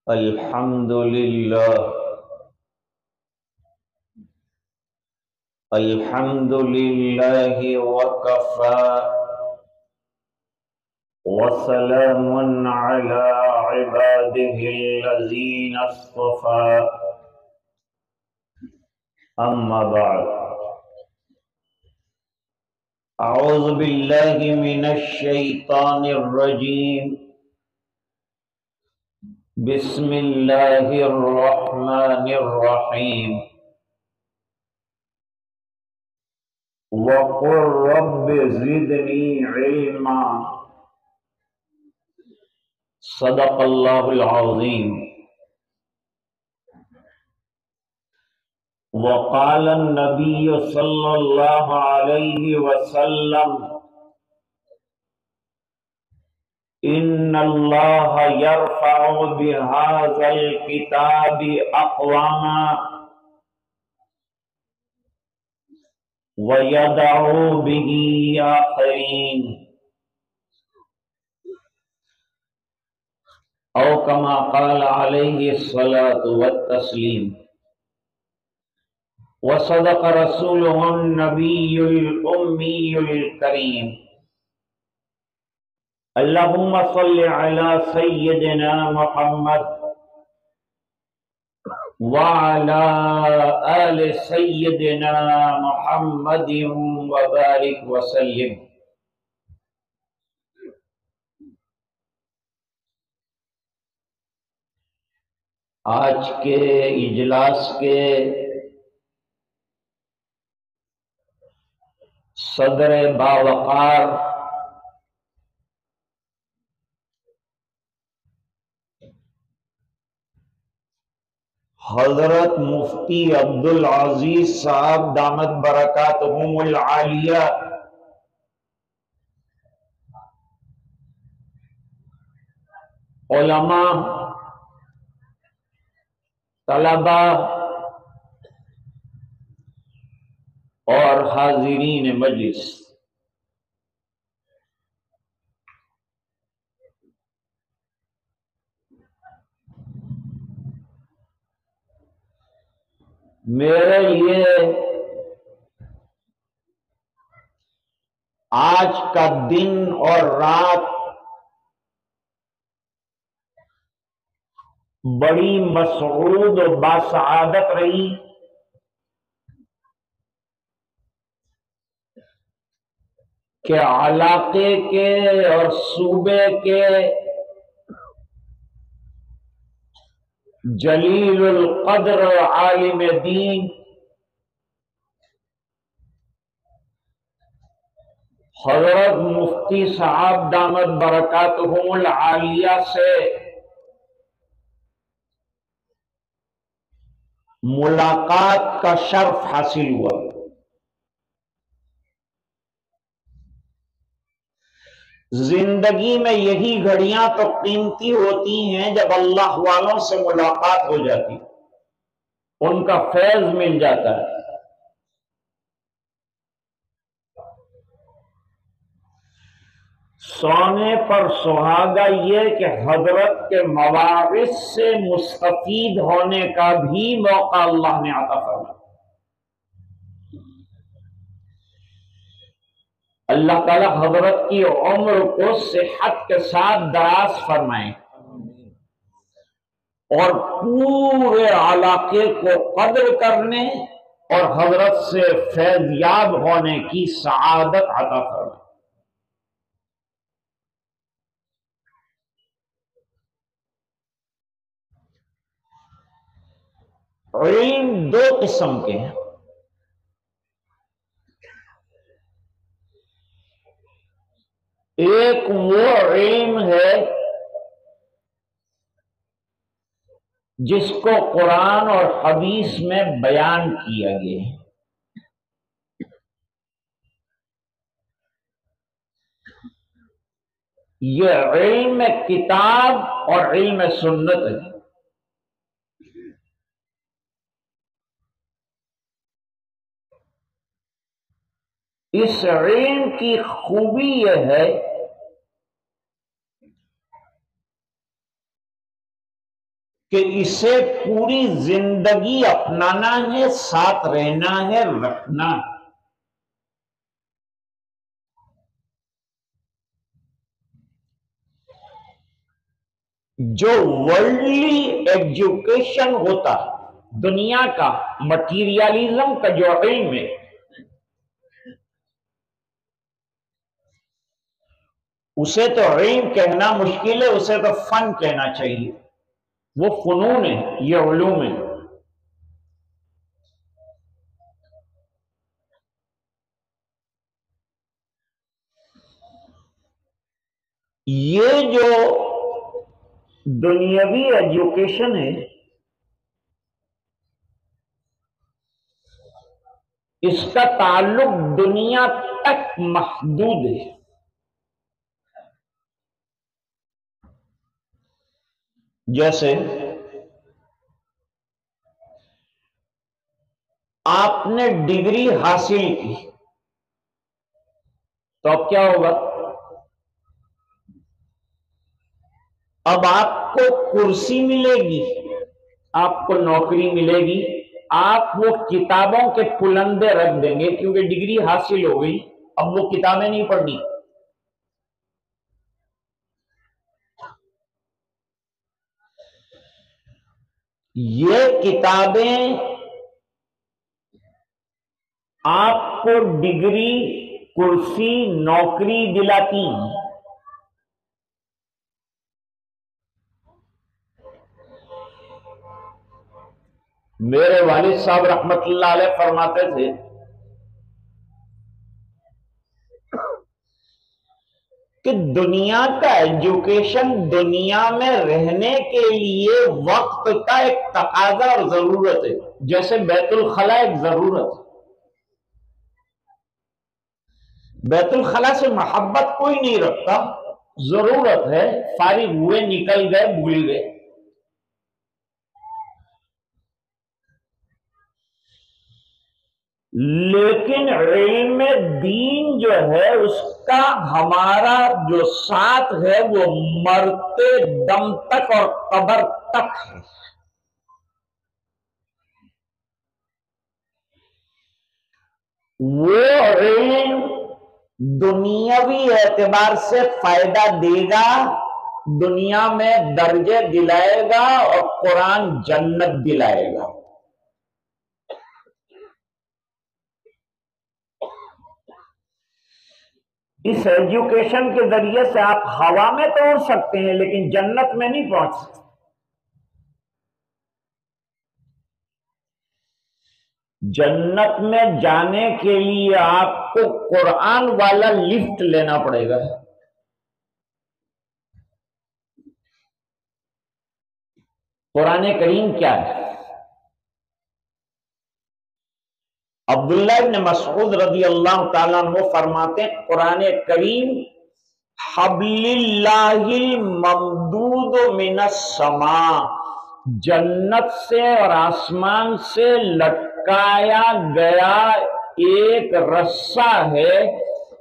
الحمد لله الحمد لله وكفى وسلام على عباده الذين اصطفى أما بعد أعوذ بالله من الشيطان الرجيم بسم الله الرحمن الرحيم وقل رب زدني علما صدق الله العظيم وقال النبي صلى الله عليه وسلم إن الله يرفع بهذا الكتاب أقواما ويدعو به آخرين أو كما قال عليه الصلاة والتسليم وصدق رسوله النبي الأمي الكريم اللهم صل على سيدنا محمد وعلى آل سيدنا محمد وبارك وسلم. آج کے اجلاس کے صدر باوقار حضرت مفتی عبدالعزیز صاحب دامت برکاتہم العالیہ، علماء، طلبہ اور حاضرین مجلس، میرے لیے آج کا دن اور رات بڑی مسعود و باسعادت رہی کہ علاقے کے اور صوبے کے جلیل القدر عالم دین حضرت مفتی صاحب دامت برکاتہم العالیہ سے ملاقات کا شرف حاصل ہوا۔ زندگی میں یہی گھڑیاں تو قیمتی ہوتی ہیں جب اللہ والوں سے ملاقات ہو جاتی، ان کا فیض مل جاتا ہے۔ سونے پر سہاگا یہ کہ حضرت کے مواعظ سے مستفید ہونے کا بھی موقع اللہ نے عطا فرمایا۔ اللہ تعالی حضرت کی عمر کو صحت کے ساتھ دراز فرمائے اور پورے علاقے کو قدر کرنے اور حضرت سے فیض یاب ہونے کی سعادت عطا فرمائے۔ علم دو قسم کے ہیں، ایک وہ علم ہے جس کو قرآن اور حدیث میں بیان کیا گیا ہے، یہ علم کتاب اور علم سنت ہے۔ اس علم کی خوبی یہ ہے کہ اسے پوری زندگی اپنانا ہے، ساتھ رہنا ہے، رکھنا ہے۔ جو ورلڈلی ایجوکیشن ہوتا دنیا کا، مٹیریالزم کا جو علم ہے، اسے تو علم کہنا مشکل ہے، اسے تو فن کہنا چاہیے۔ وہ فنون ہے، یہ علوم ہے۔ یہ جو دنیاوی ایجوکیشن ہے، اس کا تعلق دنیا تک محدود ہے۔ جیسے آپ نے ڈگری حاصل کی تو اب کیا ہوگا؟ اب آپ کو کرسی ملے گی، آپ کو نوکری ملے گی، آپ وہ کتابوں کے پلندے رکھ دیں گے کیونکہ ڈگری حاصل ہو گئی، اب وہ کتابیں نہیں پڑھنی۔ یہ کتابیں آپ کو ڈگری، کرسی، نوکری دلاتی ہیں۔ میرے والد صاحب رحمت اللہ علیہ فرماتے تھے کہ دنیا کا ایجوکیشن دنیا میں رہنے کے لیے وقت کا ایک تقاضا اور ضرورت ہے، جیسے بیت الخلا ایک ضرورت ہے۔ بیت الخلا سے محبت کوئی نہیں رکھتا، ضرورت ہے، فارغ ہوئے، نکل گئے، بھول گئے۔ لیکن علم دین جو ہے اس کا ہمارا جو ساتھ ہے وہ مرتے دم تک اور قبر تک ہے۔ وہ علم دنیاوی اعتبار سے فائدہ دے گا، دنیا میں درجے دلائے گا اور قرآن جنت دلائے گا۔ اس ایجوکیشن کے ذریعے سے آپ ہوا میں تو اڑ سکتے ہیں لیکن جنت میں نہیں پہنچ سکتے۔ جنت میں جانے کے لیے آپ کو قرآن والا لفٹ لینا پڑے گا۔ قرآن کریم کیا ہے؟ عبداللہ ابن مسعود رضی اللہ تعالیٰ عنہ فرماتے ہیں قرآن کریم حبل اللہ الممدود من السماء، جنت سے اور آسمان سے لٹکایا گیا ایک رسہ ہے،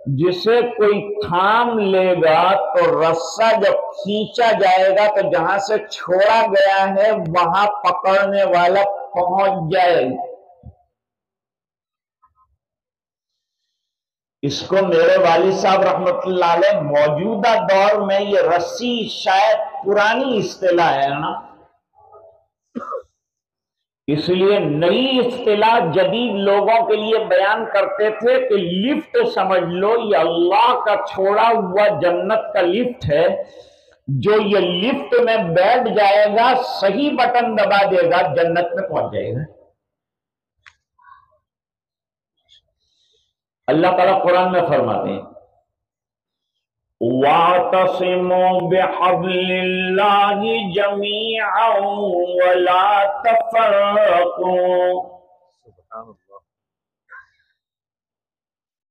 جسے کوئی تھام لے گا تو رسہ جب کھینچا جائے گا تو جہاں سے چھوڑا گیا ہے وہاں پکڑنے والا پہنچ جائے گا۔ اس کو میرے والد صاحب رحمت اللہ علیہ موجودہ دور میں یہ رسی شاید پرانی اصطلاح ہے نا، اس لیے نئی اصطلاح جدید لوگوں کے لیے بیان کرتے تھے کہ لفٹ سمجھ لو، یہ اللہ کا چھوڑا ہوا جنت کا لفٹ ہے، جو یہ لفٹ میں بیٹھ جائے گا، صحیح بٹن دبا دے گا، جنت میں پہنچ جائے گا۔ اللہ تعالیٰ قرآن میں فرماتے ہیں وَاعْتَصِمُوا بِحَبْلِ اللَّهِ جَمِيعًا وَلَا تَفَرَّقُوا،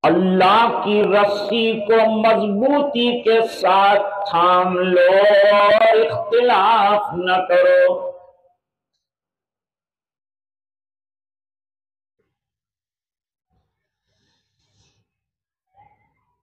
اللہ کی رسی کو مضبوطی کے ساتھ تھام لو اور اختلاف نہ کرو۔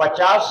50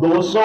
200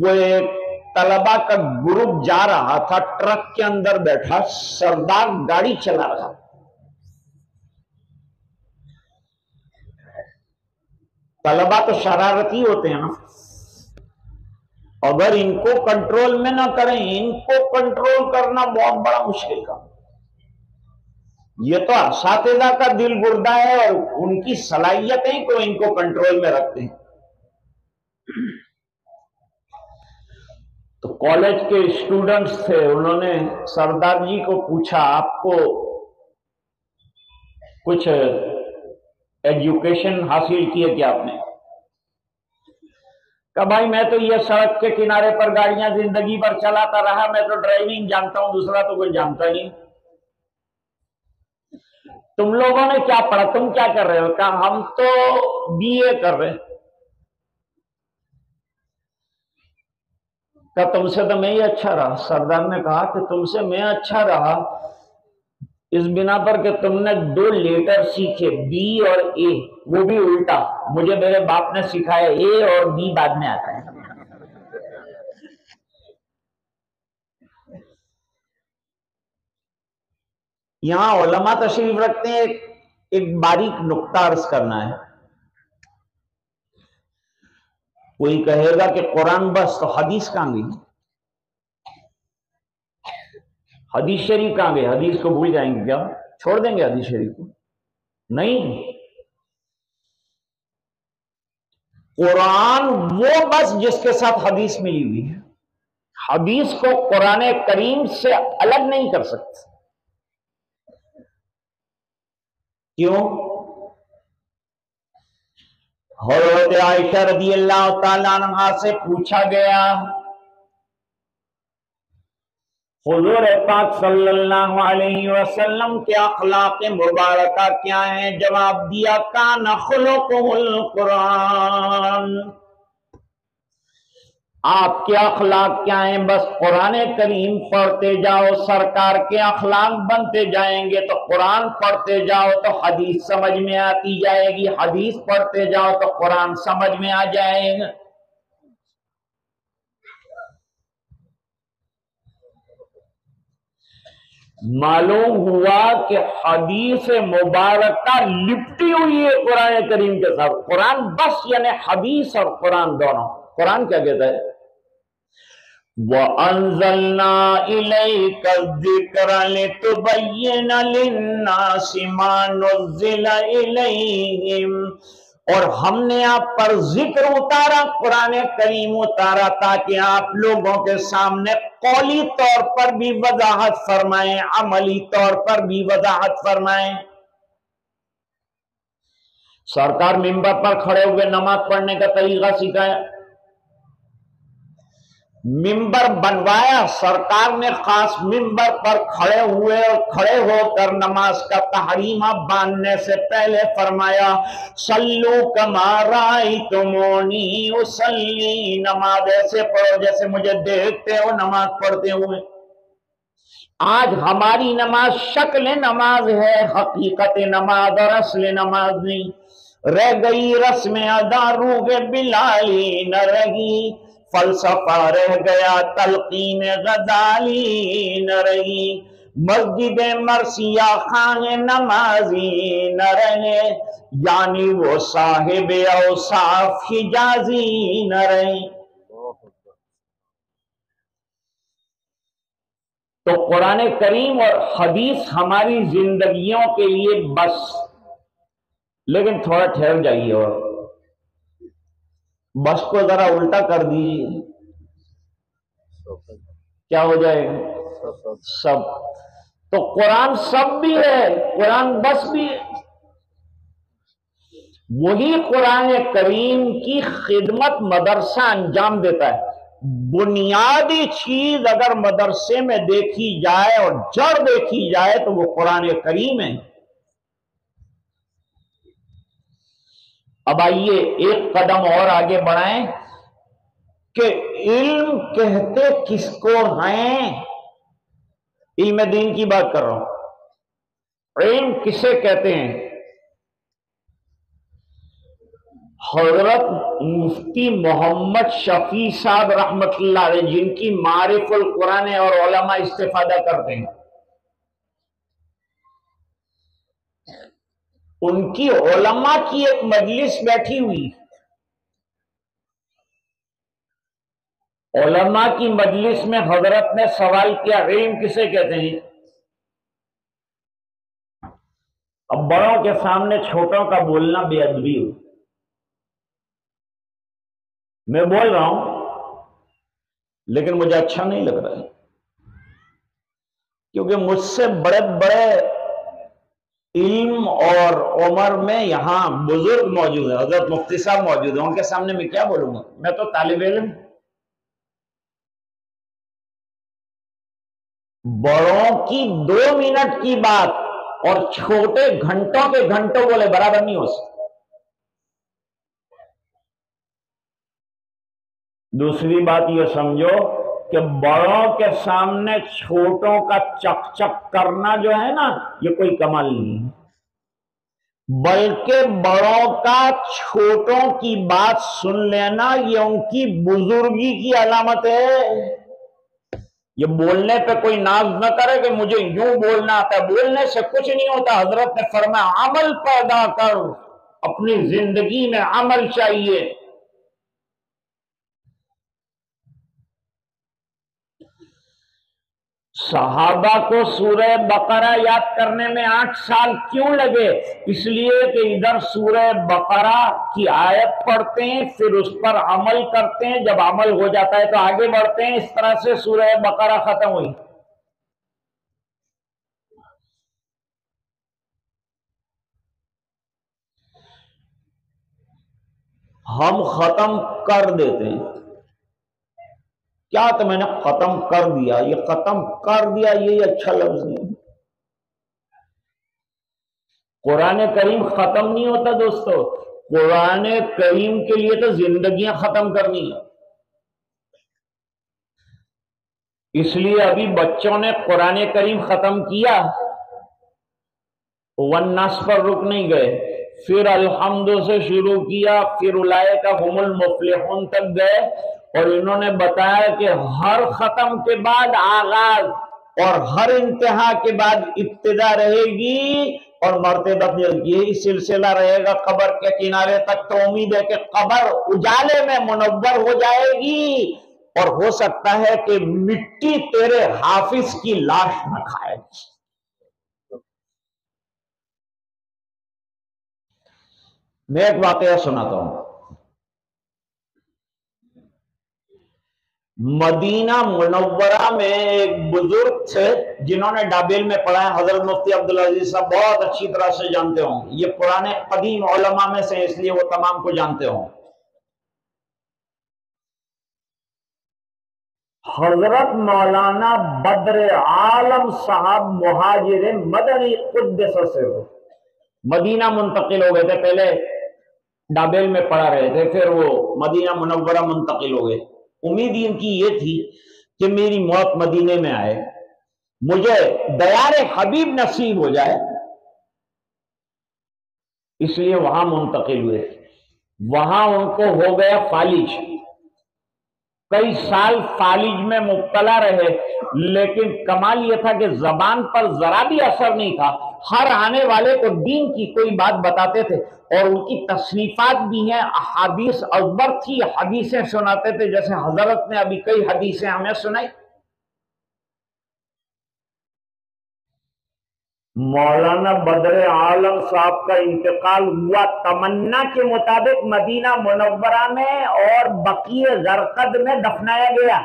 وہ ایک طلبا کا گروپ جا رہا تھا، ٹرک کے اندر بیٹھا، سردار گاڑی چلا رہا، طلبا تو شرارتی ہوتے ہیں نا، اگر ان کو کنٹرول میں نہ کریں، ان کو کنٹرول کرنا بہت بڑا مشکل کام۔ یہ تو اساتذہ کا دل گردہ ہے اور ان کی صلاحیتیں کو ان کو کنٹرول میں رکھتے ہیں۔ تو کالج کے اسٹوڈنٹس تھے، انہوں نے سردار جی کو پوچھا آپ کو کچھ ایجوکیشن حاصل کی ہے کیا آپ نے؟ کہ بھائی میں تو یہ سڑک کے کنارے پر گاڑیاں زندگی بھر چلاتا رہا، میں تو ڈرائیونگ جانتا ہوں، دوسرا تو کوئی جانتا نہیں۔ تم لوگوں نے کیا پڑھا، تم کیا کر رہے ہو؟ کہا ہم تو بی اے کر رہے۔ کہ تم سے تو میں ہی اچھا رہا۔ سردار نے کہا کہ تم سے میں اچھا رہا اس بنا پر کہ تم نے 2 لیٹر سیکھے، بی اور اے، وہ بھی الٹا۔ مجھے میرے باپ نے سکھایا اے اور بی بعد میں آتا ہے۔ یہاں علماء تشریف رکھتے ہیں، ایک باریک نقطہ عرض کرنا ہے۔ کوئی کہے گا کہ قرآن بس، تو حدیث کہاں گئی؟ حدیث شریف کہاں گئے؟ حدیث کو بھول جائیں گے کیا؟ چھوڑ دیں گے حدیث شریف کو؟ نہیں، قرآن وہ بس جس کے ساتھ حدیث ملی ہوئی ہے، حدیث کو قرآن کریم سے الگ نہیں کر سکتے۔ کیوں؟ حضرت عائشہ رضی اللہ تعالی عنہا سے پوچھا گیا حضور پاک صلی اللہ علیہ وسلم کے اخلاق مبارکہ کیا ہیں؟ جواب دیا کان خلقہ القرآن، آپ کے اخلاق کیا ہیں؟ بس قرآن کریم پڑھتے جاؤ، سرکار کے اخلاق بنتے جائیں گے۔ تو قرآن پڑھتے جاؤ تو حدیث سمجھ میں آتی جائے گی، حدیث پڑھتے جاؤ تو قرآن سمجھ میں آ جائے گا۔ معلوم ہوا کہ حدیث مبارکہ لپٹی ہوئی ہے قرآن کریم کے ساتھ۔ قرآن بس یعنی حدیث اور قرآن دونوں۔ قرآن کیا کہتا ہے؟ وَأَنزَلْنَا إِلَيْكَ الذِّكْرَ لِتُبَيِّنَ لِلنَّاسِ مَا نُزِّلَ إِلَيْهِمْ، اور ہم نے آپ پر ذکر اتارا، قرآن کریم اتارا تاکہ آپ لوگوں کے سامنے قولی طور پر بھی وضاحت فرمائیں، عملی طور پر بھی وضاحت فرمائیں۔ سرکار منبر پر کھڑے ہوئے نماز پڑھنے کا طریقہ سکھایا، منبر بنوایا، سرکار نے خاص منبر پر کھڑے ہوئے اور کھڑے ہو کر نماز کا تحریمہ باندھنے سے پہلے فرمایا صلو کما رأیتمونی اصلی، نماز ایسے پڑھو جیسے مجھے دیکھتے ہو نماز پڑھتے ہوئے۔ آج ہماری نماز شکل نماز ہے، حقیقت نماز اور اصل نماز نہیں۔ رہ گئی رسم ادا، روح بلالی نہ رہی، فلسفہ رہ گیا، تلقین غزالی نہ رہی، مسجد مرثیہ خان نمازی نہ رہے، یعنی وہ صاحب اوصاف حجازی نہ رہے۔ تو قرآن کریم اور حدیث ہماری زندگیوں کے لیے بس، لیکن تھوڑا ٹھہر جائیے اور بس کو ذرا الٹا کر دیجیے، کیا ہو جائے گا؟ سب۔ تو قرآن سب بھی ہے، قرآن بس بھی ہے۔ وہی قرآن کریم کی خدمت مدرسہ انجام دیتا ہے۔ بنیادی چیز اگر مدرسے میں دیکھی جائے اور جڑ دیکھی جائے تو وہ قرآن کریم ہے۔ اب آئیے ایک قدم اور آگے بڑھائیں کہ علم کہتے کس کو ہیں؟ علم دین کی بات کر رہا ہوں۔ علم کسے کہتے ہیں؟ حضرت مفتی محمد شفیع صاحب رحمت اللہ علیہ، جن کی معارف القرآن اور علماء استفادہ کرتے ہیں، ان کی علماء کی ایک مجلس بیٹھی ہوئی، علماء کی مجلس میں حضرت نے سوال کیا، علم کسے کہتے ہیں؟ اب بڑوں کے سامنے چھوٹوں کا بولنا بے ادبی ہو، میں بول رہا ہوں لیکن مجھے اچھا نہیں لگ رہا ہے، کیونکہ مجھ سے بڑے بڑے علم اور عمر میں یہاں بزرگ موجود ہیں، حضرت مفتی صاحب موجود ہیں، ان کے سامنے میں کیا بولوں گا؟ میں تو طالب علم۔ بڑوں کی 2 منٹ کی بات اور چھوٹے گھنٹوں کے گھنٹوں بولے برابر نہیں ہو سکتا۔ دوسری بات یہ سمجھو کہ بڑوں کے سامنے چھوٹوں کا چک چک کرنا جو ہے نا، یہ کوئی کمال نہیں ہے، بلکہ بڑوں کا چھوٹوں کی بات سن لینا یہ ان کی بزرگی کی علامت ہے۔ یہ بولنے پہ کوئی ناز نہ کرے کہ مجھے یوں بولنا آتا ہے، بولنے سے کچھ نہیں ہوتا۔ حضرت نے فرمایا عمل پیدا کر، اپنی زندگی میں عمل چاہیے۔ صحابہ کو سورہ بقرہ یاد کرنے میں 8 سال کیوں لگے؟ اس لیے کہ ادھر سورہ بقرہ کی آیت پڑھتے ہیں، پھر اس پر عمل کرتے ہیں، جب عمل ہو جاتا ہے تو آگے بڑھتے ہیں۔ اس طرح سے سورہ بقرہ ختم ہوئی۔ ہم ختم کر دیتے ہیں، کیا تو میں نے ختم کر دیا، یہ ختم کر دیا یہ اچھا لفظ نہیں۔ قرآن کریم ختم نہیں ہوتا دوستو، قرآن کریم کے لیے تو زندگیاں ختم کرنی ہے۔ اس لیے ابھی بچوں نے قرآن کریم ختم کیا، والناس پر رک نہیں گئے، پھر الحمد سے شروع کیا، پھر اولئک هم المفلحون تک گئے، اور انہوں نے بتایا کہ ہر ختم کے بعد آغاز اور ہر انتہا کے بعد ابتدا رہے گی، اور مرتبہ یہی سلسلہ رہے گا قبر کے کنارے تک۔ تو امید ہے کہ قبر اجالے میں منور ہو جائے گی، اور ہو سکتا ہے کہ مٹی تیرے حافظ کی لاش نہ کھائے گی۔ میں ایک واقعہ سناتا ہوں۔ مدینہ منورہ میں ایک بزرگ تھے جنہوں نے ڈابیل میں پڑھا ہے، حضرت مفتی عبدالعزیز صاحب بہت اچھی طرح سے جانتے ہوں، یہ پرانے قدیم علماء میں سے اس لیے وہ تمام کو جانتے ہوں۔ حضرت مولانا بدر عالم صاحب مہاجر مدنی قدس سے مدینہ منتقل ہو گئے تھے، پہلے ڈابیل میں پڑھا رہے تھے، پھر وہ مدینہ منورہ منتقل ہو گئے۔ امید ان کی یہ تھی کہ میری موت مدینے میں آئے، مجھے دیار حبیب نصیب ہو جائے، اس لیے وہاں منتقل ہوئے۔ وہاں ان کو ہو گیا فالج، کئی سال فالج میں مبتلا رہے، لیکن کمال یہ تھا کہ زبان پر ذرا بھی اثر نہیں تھا، ہر آنے والے کو دین کی کوئی بات بتاتے تھے، اور ان کی تصنیفات بھی ہیں، احادیث ازبر تھی، حدیثیں سناتے تھے، جیسے حضرت نے ابھی کئی حدیثیں ہمیں سنائی۔ مولانا بدر عالم صاحب کا انتقال ہوا تمنا کے مطابق مدینہ منورہ میں، اور بقیع غرقد میں دفنایا گیا۔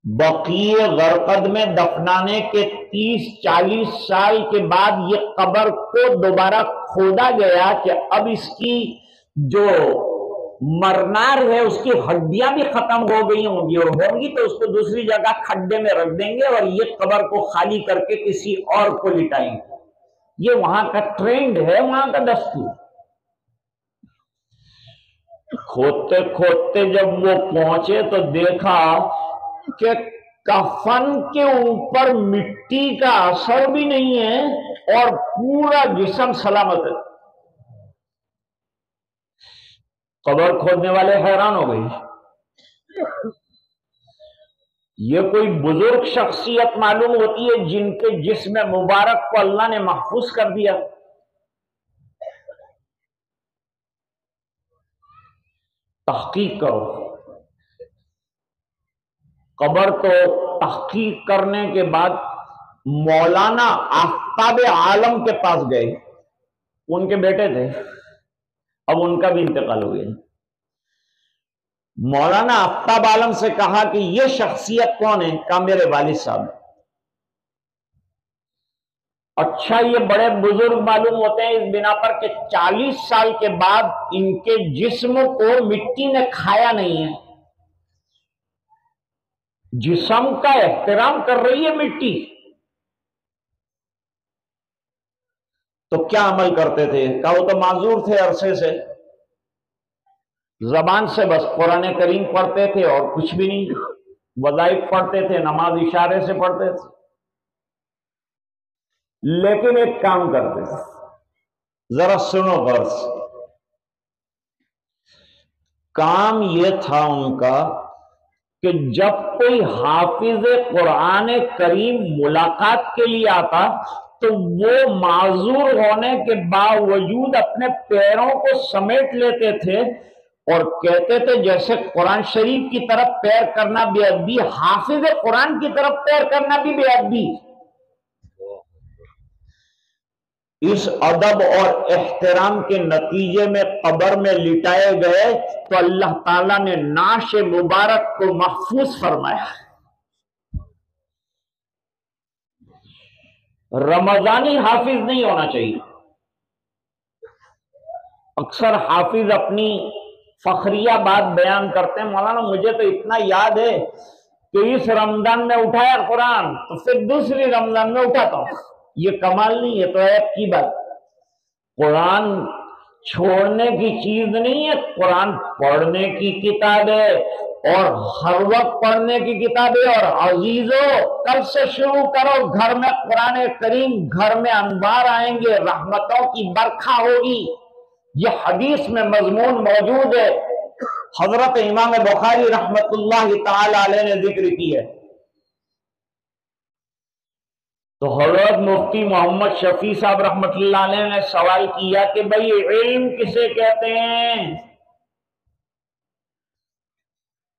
بقیع غرقد میں دفنانے کے 30-40 سال کے بعد یہ قبر کو دوبارہ کھودا گیا کہ اب اس کی جو مرنار ہے اس کی ہڈیاں بھی ختم ہو گئی ہوں گی، اور ہوں گی تو اس کو دوسری جگہ کھڈے میں رکھ دیں گے، اور یہ قبر کو خالی کر کے کسی اور کو لٹائیں گے۔ یہ وہاں کا ٹرینڈ ہے، وہاں کا دستور۔ کھودتے کھودتے جب وہ پہنچے تو دیکھا کہ کفن کے اوپر مٹی کا اثر بھی نہیں ہے، اور پورا جسم سلامت ہے۔ قبر کھودنے والے حیران ہو گئے، یہ کوئی بزرگ شخصیت معلوم ہوتی ہے جن کے جسم مبارک کو اللہ نے محفوظ کر دیا۔ تحقیق کرو، قبر کو تحقیق کرنے کے بعد مولانا آفتاب عالم کے پاس گئے، ان کے بیٹے تھے، اب ان کا بھی انتقال ہو گیا۔ مولانا آفتاب عالم سے کہا کہ یہ شخصیت کون ہے؟ کہا میرے والد صاحب۔ اچھا، یہ بڑے بزرگ معلوم ہوتے ہیں اس بنا پر کہ 40 سال کے بعد ان کے جسم کو مٹی نے کھایا نہیں ہے، جسم کا احترام کر رہی ہے مٹی۔ تو کیا عمل کرتے تھے؟ کہا وہ تو معذور تھے عرصے سے، زبان سے بس قرآن کریم پڑھتے تھے اور کچھ بھی نہیں، وظائف پڑھتے تھے، نماز اشارے سے پڑھتے تھے، لیکن ایک کام کرتے تھے، ذرا سنو غور سے۔ کام یہ تھا ان کا کہ جب کوئی حافظ قرآن کریم ملاقات کے لیے آتا تو وہ معذور ہونے کے باوجود اپنے پیروں کو سمیٹ لیتے تھے اور کہتے تھے جیسے قرآن شریف کی طرف پیر کرنا بے ادبی، حافظ قرآن کی طرف پیر کرنا بھی بے ادبی۔ اس ادب اور احترام کے نتیجے میں قبر میں لٹائے گئے تو اللہ تعالیٰ نے نعش مبارک کو محفوظ فرمایا۔ رمضانی حافظ نہیں ہونا چاہیے۔ اکثر حافظ اپنی فخریہ بات بیان کرتے ہیں، مولانا مجھے تو اتنا یاد ہے کہ اس رمضان میں اٹھایا قرآن تو پھر دوسری رمضان میں اٹھاتا ہوں۔ یہ کمال نہیں ہے، تو عیب کی بات۔ قرآن چھوڑنے کی چیز نہیں ہے، قرآن پڑھنے کی کتاب ہے اور ہر وقت پڑھنے کی کتاب ہے۔ اور عزیزو، کل سے شروع کرو، گھر میں قرآن کریم، گھر میں انوار آئیں گے، رحمتوں کی برکھا ہوگی۔ یہ حدیث میں مضمون موجود ہے، حضرت امام بخاری رحمت اللہ تعالی علیہ نے ذکر کی ہے۔ تو حضرت مفتی محمد شفیع صاحب رحمت اللہ علیہ نے سوال کیا کہ بھئی علم کسے کہتے ہیں؟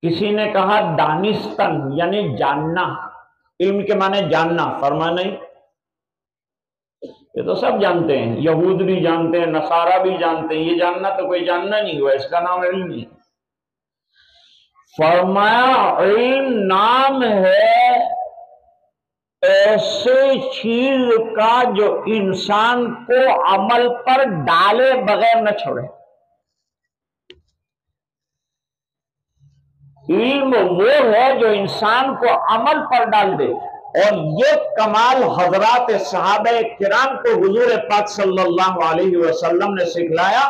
کسی نے کہا دانستن، یعنی جاننا، علم کے معنی جاننا۔ فرمایا نہیں، یہ تو سب جانتے ہیں، یہود بھی جانتے ہیں، نصارہ بھی جانتے ہیں، یہ جاننا تو کوئی جاننا نہیں ہوا، اس کا نام علم نہیں۔ فرمایا علم نام ہے ایسے چیز کا جو انسان کو عمل پر ڈالے بغیر نہ چھوڑے۔ علم وہ ہے جو انسان کو عمل پر ڈال دے، اور یہ کمال حضرات صحابہ کرام کو حضور پاک صلی اللہ علیہ وسلم نے سکھلایا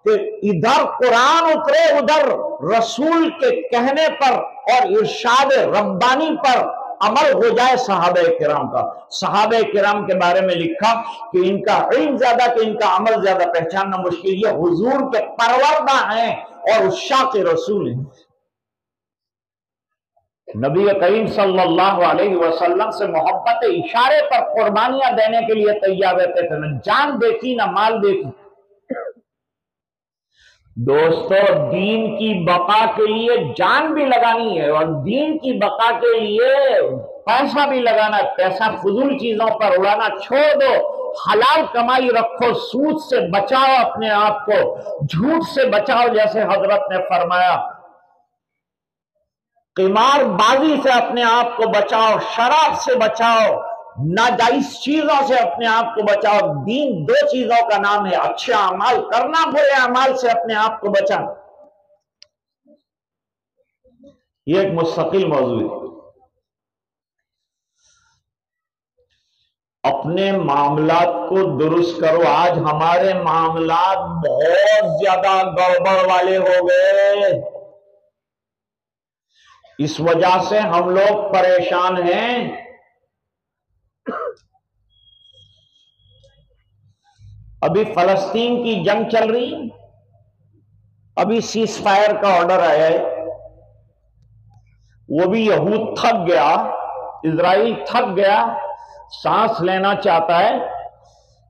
کہ ادھر قرآن اترے، ادھر رسول کے کہنے پر اور ارشاد ربانی پر عمل ہو جائے صحابہ کرام کا۔ صحابہ کرام کے بارے میں لکھا کہ ان کا علم زیادہ کہ ان کا عمل زیادہ پہچاننا مشکل، یہ حضور کے پروردہ ہیں اور عشاق رسول ہیں۔ نبی کریم صلی اللہ علیہ وسلم سے محبت اشارے پر قربانیاں دینے کے لیے تیار رہتے تھے، نہ جان دیکھی نہ مال دیکھی۔ دوستو، دین کی بقا کے لیے جان بھی لگانی ہے اور دین کی بقا کے لیے پیسہ بھی لگانا ہے۔ پیسہ فضول چیزوں پر اڑانا چھوڑ دو، حلال کمائی رکھو، سود سے بچاؤ اپنے آپ کو، جھوٹ سے بچاؤ جیسے حضرت نے فرمایا، قمار بازی سے اپنے آپ کو بچاؤ، شراب سے بچاؤ، ناجائز چیزوں سے اپنے آپ کو بچاؤ۔ دین دو چیزوں کا نام ہے، اچھے اعمال کرنا، برے اعمال سے اپنے آپ کو بچانا۔ یہ ایک مستقل موضوع ہے۔ اپنے معاملات کو درست کرو۔ آج ہمارے معاملات بہت زیادہ گڑبڑ والے ہو گئے، اس وجہ سے ہم لوگ پریشان ہیں۔ ابھی فلسطین کی جنگ چل رہی، ابھی سیز فائر کا آرڈر آیا ہے، وہ بھی یہود تھک گیا، اسرائیل تھک گیا، سانس لینا چاہتا ہے،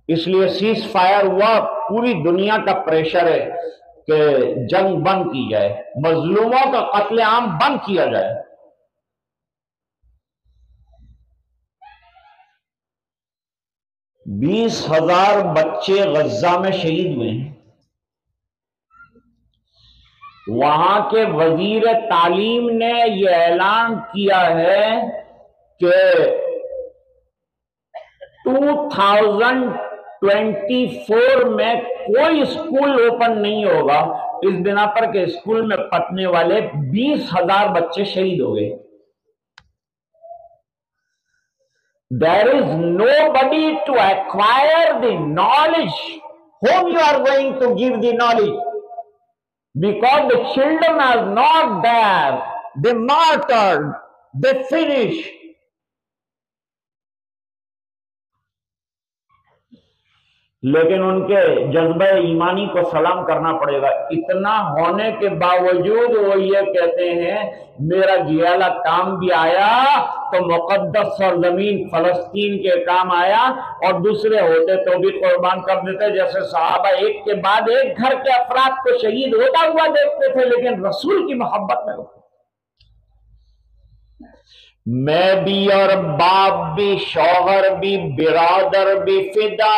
اس لیے سیز فائر ہوا، پوری دنیا کا پریشر ہے کہ جنگ بند کی جائے، مظلوموں کا قتل عام بند کیا جائے۔ 20,000 بچے غزہ میں شہید ہوئے ہیں۔ وہاں کے وزیر تعلیم نے یہ اعلان کیا ہے کہ 2024 میں کوئی اسکول اوپن نہیں ہوگا، اس بنا پر کہ اسکول میں پڑھنے والے 20,000 بچے شہید ہو گئے۔ There is nobody to acquire the knowledge whom you are going to give the knowledge, because the children are not there, they martyred, they finished. لیکن ان کے جذبہ ایمانی کو سلام کرنا پڑے گا۔ اتنا ہونے کے باوجود وہ یہ کہتے ہیں میرا گیلا کام بھی آیا تو مقدس سرزمین فلسطین کے کام آیا، اور دوسرے ہوتے تو بھی قربان کر دیتے، جیسے صحابہ ایک کے بعد ایک گھر کے افراد کو شہید ہوتا ہوا دیکھتے تھے، لیکن رسول کی محبت میں میں بھی اور باپ بھی، شوہر بھی، برادر بھی فدا،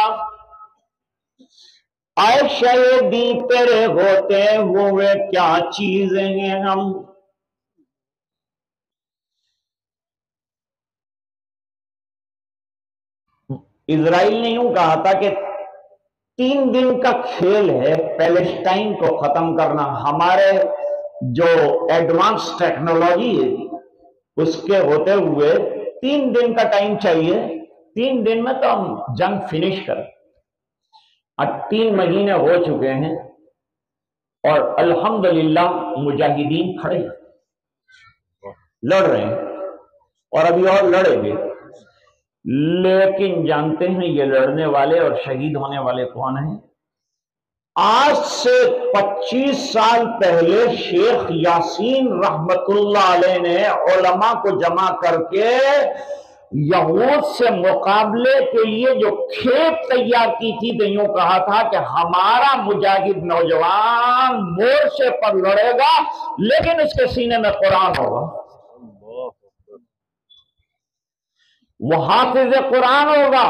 اے شہیدی تیرے ہوتے ہوئے کیا چیزیں ہیں ہم۔ اسرائیل نے یوں کہا تھا کہ 3 دن کا کھیل ہے پیلسٹائن کو ختم کرنا، ہمارے جو ایڈوانس ٹیکنالوجی ہے اس کے ہوتے ہوئے 3 دن کا ٹائم چاہیے، 3 دن میں تو ہم جنگ فنش کریں۔ اب 3 مہینے ہو چکے ہیں اور الحمدللہ مجاہدین کھڑے ہیں، لڑ رہے ہیں اور ابھی اور لڑیں گے، لیکن جانتے ہیں یہ لڑنے والے اور شہید ہونے والے کون ہیں؟ آج سے 25 سال پہلے شیخ یاسین رحمت اللہ علیہ نے علماء کو جمع کر کے یہود سے مقابلے کے لیے جو کھیپ تیار کی تھی، تو یوں کہا تھا کہ ہمارا مجاہد نوجوان مورچے پر لڑے گا لیکن اس کے سینے میں قرآن ہوگا، وہ حافظ قرآن ہوگا،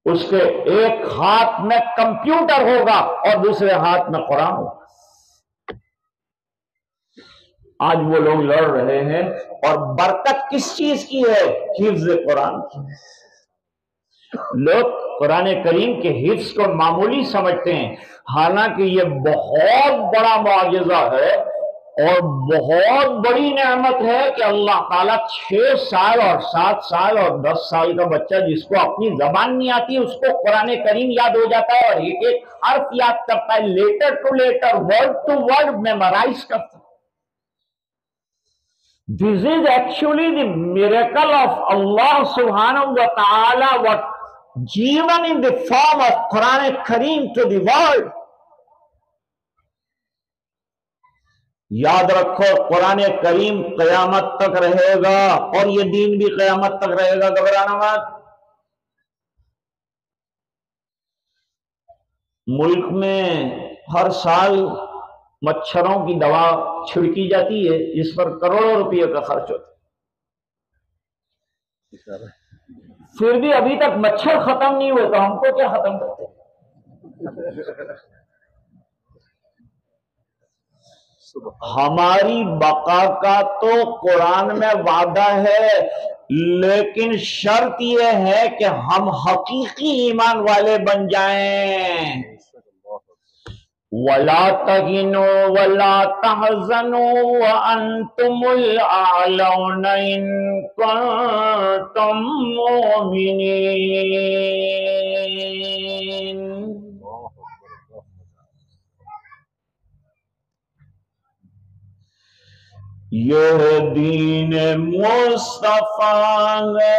اس کے ایک ہاتھ میں کمپیوٹر ہوگا اور دوسرے ہاتھ میں قرآن ہوگا۔ آج وہ لوگ لڑ رہے ہیں، اور برکت کس چیز کی ہے؟ حفظ قرآن کی۔ لوگ قرآن کریم کے حفظ کو معمولی سمجھتے ہیں، حالانکہ یہ بہت بڑا معجزہ ہے اور بہت بڑی نعمت ہے کہ اللہ تعالیٰ 6 سال اور 7 سال اور 10 سال کا بچہ جس کو اپنی زبان نہیں آتی اس کو قرآن کریم یاد ہو جاتا ہے اور ایک ایک حرف یاد کرتا ہے، letter to letter, word to word memorize کرتا ہے۔ This is actually the miracle of Allah subhanahu wa ta'ala, what given in the form of Quran Kareem to the world. یاد رکھو قرآن کریم قیامت تک رہے گا اور یہ دین بھی قیامت تک رہے گا، گھبرانا مت۔ ملک میں ہر سال مچھروں کی دوا چھڑکی جاتی ہے جس پر کروڑوں روپے کا خرچ ہوتا ہے، پھر بھی ابھی تک مچھر ختم نہیں ہوتا، ہم کو کیا ختم کرتے ہیں؟ ہماری بقا کا تو قرآن میں وعدہ ہے، لیکن شرط یہ ہے کہ ہم حقیقی ایمان والے بن جائیں۔ وَلَا تَهِنُوا وَلَا تَحْزَنُوا وَأَنْتُمُ الْأَعْلَوْنَ إِن كُنتُم مُؤْمِنِينَ۔ یہ دین مصطفیٰ ہے،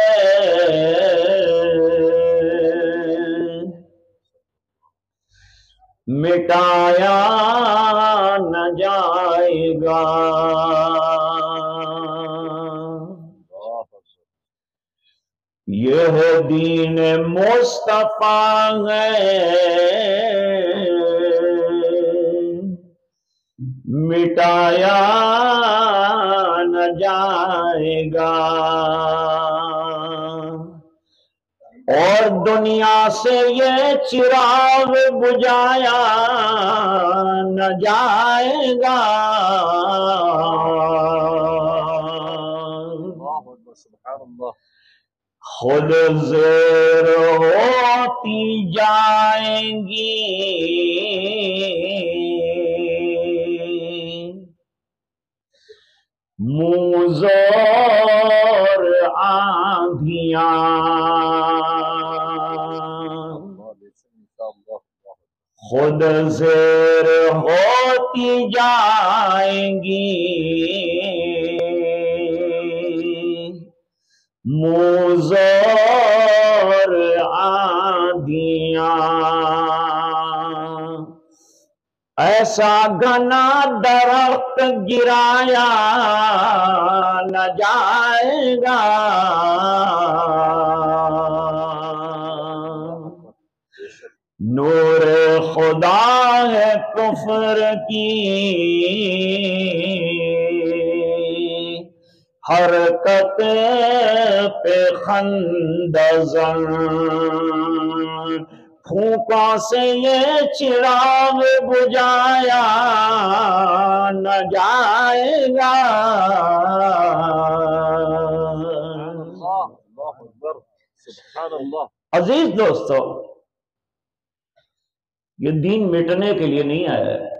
مٹایا نہ جائے گا۔ یہ دین مصطفیٰ ہے، مٹایا نہ جائے گا، اور دنیا سے یہ چراغ بجھایا نہ جائے گا۔ خود زیر ہوتی جائیں گی موزور آندھیاں، خود زیر ہوتی جائیں گی موزور آندھیاں، ایسا گھنا درخت گرایا نہ جائے گا، نور خدا ہے کفر کی حرکت پہ خندزن، پھونکوں سے یہ چراغ بجھایا نہ جائے گا۔ عزیز دوستو، یہ دین مٹنے کے لیے نہیں آیا ہے۔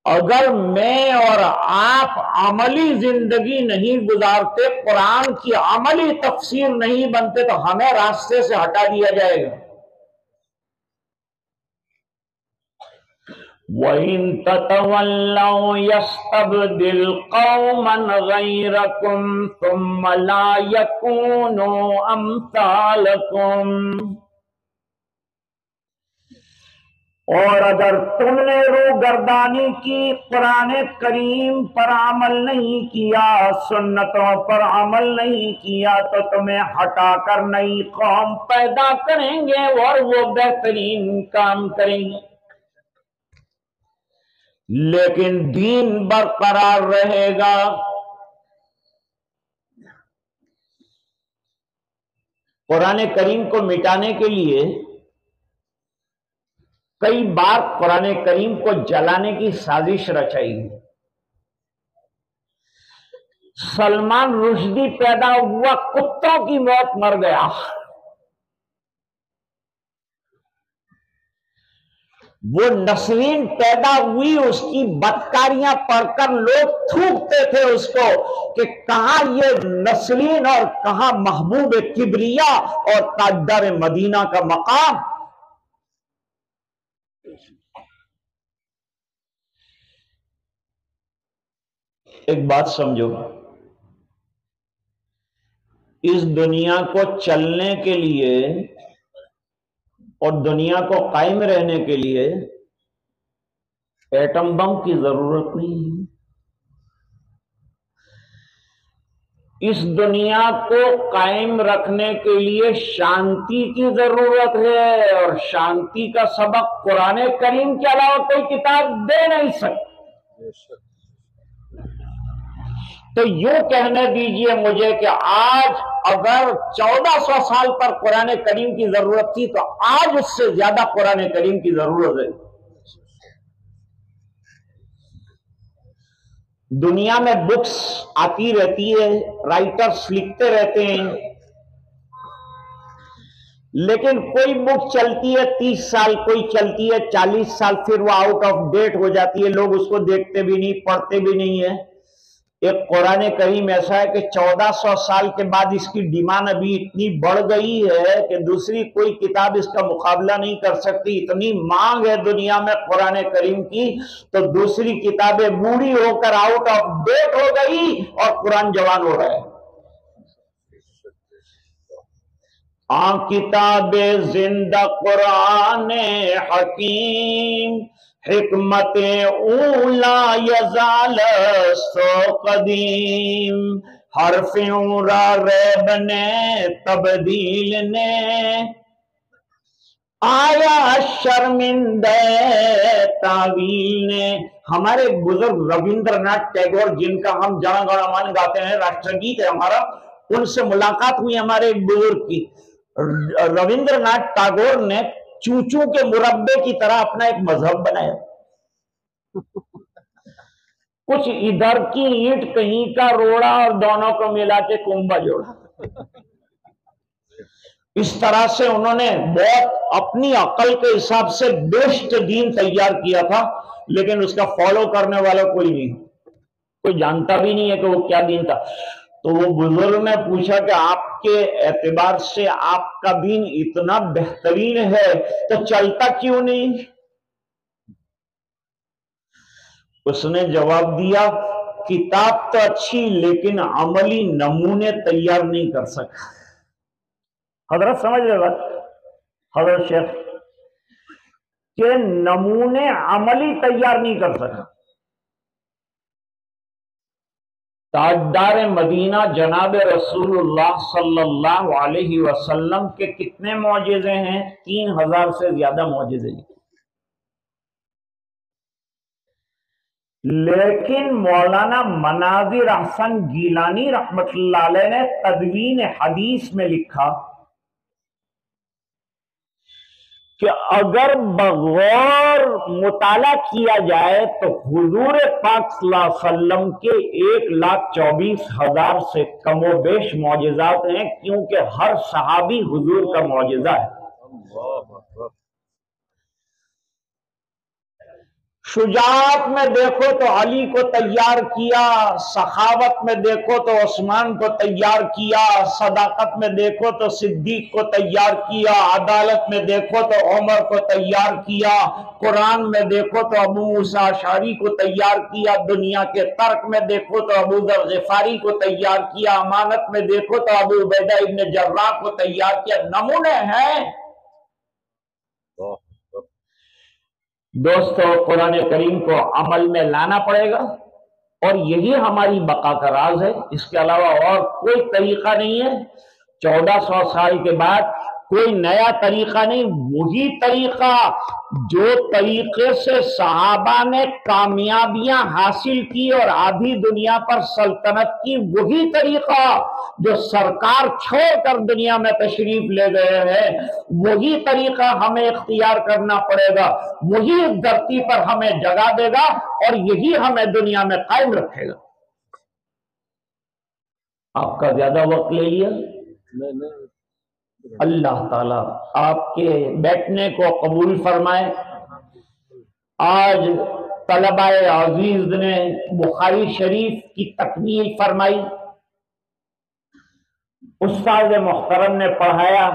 اگر میں اور آپ عملی زندگی نہیں گزارتے، قرآن کی عملی تفسیر نہیں بنتے، تو ہمیں راستے سے ہٹا دیا جائے گا۔ وَإِن تَتَوَلَّوْا يَسْتَبْدِلْ قَوْمًا غَيْرَكُمْ ثُمَّ لَا يَكُونُوا أَمْثَالَكُمْ، اور اگر تم نے روگردانی کی، قرآن کریم پر عمل نہیں کیا، سنتوں پر عمل نہیں کیا، تو تمہیں ہٹا کر نئی قوم پیدا کریں گے اور وہ بہترین کام کریں گے، لیکن دین برقرار رہے گا۔ قرآن کریم کو مٹانے کے لیے کئی بار قرآن کریم کو جلانے کی سازش رچائی۔ سلمان رشدی پیدا ہوا، کتوں کی موت مر گیا۔ وہ نسرین پیدا ہوئی، اس کی بدکاریاں پڑھ کر لوگ تھوکتے تھے اس کو کہ کہاں یہ نسرین اور کہاں محبوب کبریا اور تاجدار مدینہ کا مقام۔ ایک بات سمجھو، اس دنیا کو چلنے کے لیے اور دنیا کو قائم رہنے کے لیے ایٹم بم کی ضرورت نہیں ہے۔ اس دنیا کو قائم رکھنے کے لیے شانتی کی ضرورت ہے، اور شانتی کا سبق قرآن کریم کے علاوہ کوئی کتاب دے نہیں سکتی۔ تو یوں کہنے دیجئے مجھے کہ آج اگر 1400 سال پر قرآن کریم کی ضرورت تھی، تو آج اس سے زیادہ قرآن کریم کی ضرورت ہے۔ دنیا میں بکس آتی رہتی ہے، رائٹرز لکھتے رہتے ہیں، لیکن کوئی بک چلتی ہے 30 سال، کوئی چلتی ہے 40 سال، پھر وہ آؤٹ آف ڈیٹ ہو جاتی ہے، لوگ اس کو دیکھتے بھی نہیں، پڑھتے بھی نہیں ہے۔ ایک قرآن کریم ایسا ہے کہ 1400 سال کے بعد اس کی ڈیمانڈ ابھی اتنی بڑھ گئی ہے کہ دوسری کوئی کتاب اس کا مقابلہ نہیں کر سکتی، اتنی مانگ ہے دنیا میں قرآن کریم کی، تو دوسری کتابیں بوڑھی ہو کر آؤٹ آف ڈیٹ ہو گئی اور قرآن جوان ہو رہا ہے۔ آ کتاب زندہ قرآن حکیم، حکمت اولا یزال سو قدیم، حرف را ریب نے تبدیل نے، آیا شرمندہ تعویل نے۔ ہمارے بزرگ رویندر ناتھ ٹیگور، جن کا ہم جن گن من گاتے ہیں، راشٹر گیت ہے ہمارا، ان سے ملاقات ہوئی ہمارے ایک بزرگ کی۔ رویندر ناتھ ٹیگور نے چوچو کے مربے کی طرح اپنا ایک مذہب بنایا، کچھ ادھر کی اینٹ کہیں کا روڑا اور دونوں کو ملا کے کنبا جوڑا۔ اس طرح سے انہوں نے بہت اپنی عقل کے حساب سے بیسٹ دین تیار کیا تھا، لیکن اس کا فالو کرنے والا کوئی نہیں، کوئی جانتا بھی نہیں ہے کہ وہ کیا دین تھا۔ تو وہ بزرگ نے پوچھا کہ آپ کے اعتبار سے آپ کا دین اتنا بہترین ہے تو چلتا کیوں نہیں؟ اس نے جواب دیا، کتاب تو اچھی لیکن عملی نمونے تیار نہیں کر سکا۔ حضرت سمجھ رہے بات، حضرت شیخ کہ نمونے عملی تیار نہیں کر سکا۔ تاجدار مدینہ جناب رسول اللہ صلی اللہ علیہ وسلم کے کتنے معجزے ہیں؟ 3000 سے زیادہ معجزے، لیکن مولانا مناظر احسن گیلانی رحمت اللہ علیہ نے تدوین حدیث میں لکھا کہ اگر بغور مطالعہ کیا جائے تو حضور پاک صلی اللہ علیہ وسلم کے 1,24,000 سے کم و بیش معجزات ہیں، کیونکہ ہر صحابی حضور کا معجزہ ہے۔ شجاعت میں دیکھو تو علی کو تیار کیا، سخاوت میں دیکھو تو عثمان کو تیار کیا، صداقت میں دیکھو تو صدیق کو تیار کیا، عدالت میں دیکھو تو عمر کو تیار کیا، قرآن میں دیکھو تو ابو موسیٰ اشعری کو تیار کیا، دنیا کے ترک میں دیکھو تو ابو ذر غفاری کو تیار کیا، امانت میں دیکھو تو ابو عبیدہ ابن جراح کو تیار کیا۔ نمونے ہیں دوستو، قرآن کریم کو عمل میں لانا پڑے گا، اور یہی ہماری بقا کا راز ہے، اس کے علاوہ اور کوئی طریقہ نہیں ہے۔ 1400 سال کے بعد کوئی نیا طریقہ نہیں، وہی طریقہ جو طریقے سے صحابہ نے کامیابیاں حاصل کی اور آدھی دنیا پر سلطنت کی، وہی طریقہ جو سرکار چھوڑ کر دنیا میں تشریف لے گئے ہیں، وہی طریقہ ہمیں اختیار کرنا پڑے گا، وہی دھرتی پر ہمیں جگہ دے گا اور یہی ہمیں دنیا میں قائم رکھے گا۔ آپ کا زیادہ وقت لے لیا، اللہ تعالیٰ آپ کے بیٹھنے کو قبول فرمائے۔ آج طلبہ عزیز نے بخاری شریف کی تکمیل فرمائی، استاد محترم نے پڑھایا،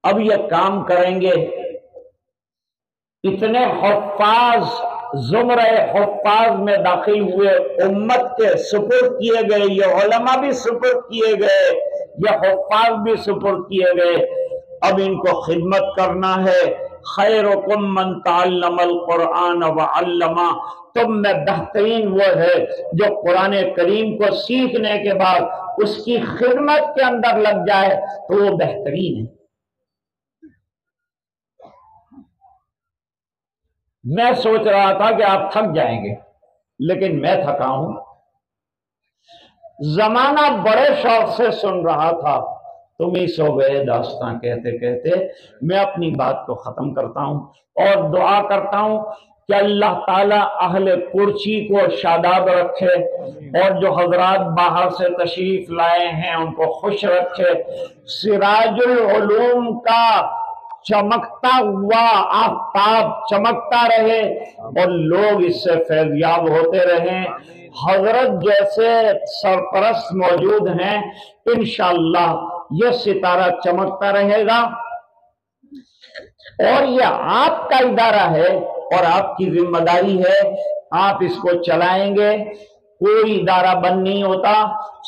اب یہ کام کریں گے۔ اتنے حفاظ زمرہ حفاظ میں داخل ہوئے، امت کے سپرد کیے گئے، یہ علماء بھی سپرد کیے گئے، یہ حفاظ بھی سپرد کیے گئے۔ اب ان کو خدمت کرنا ہے۔ خیرکم من تعلم القرآن وعلمہ، تم میں بہترین وہ ہے جو قرآن کریم کو سیکھنے کے بعد اس کی خدمت کے اندر لگ جائے تو وہ بہترین ہے۔ میں سوچ رہا تھا کہ آپ تھک جائیں گے، لیکن میں تھکا ہوں۔ زمانہ بڑے شوق سے سن رہا تھا، تم ہی سو گئے داستان کہتے کہتے۔ میں اپنی بات کو ختم کرتا ہوں اور دعا کرتا ہوں کہ اللہ تعالیٰ اہل کرچی کو شاداب رکھے، اور جو حضرات باہر سے تشریف لائے ہیں ان کو خوش رکھے۔ سراج العلوم کا چمکتا ہوا آفتاب چمکتا رہے اور لوگ اس سے فیضیاب ہوتے رہیں۔ حضرت جیسے سرپرست موجود ہیں، انشاءاللہ یہ ستارہ چمکتا رہے گا، اور یہ آپ کا ادارہ ہے اور آپ کی ذمہ داری ہے، آپ اس کو چلائیں گے۔ کوئی ادارہ بند نہیں ہوتا،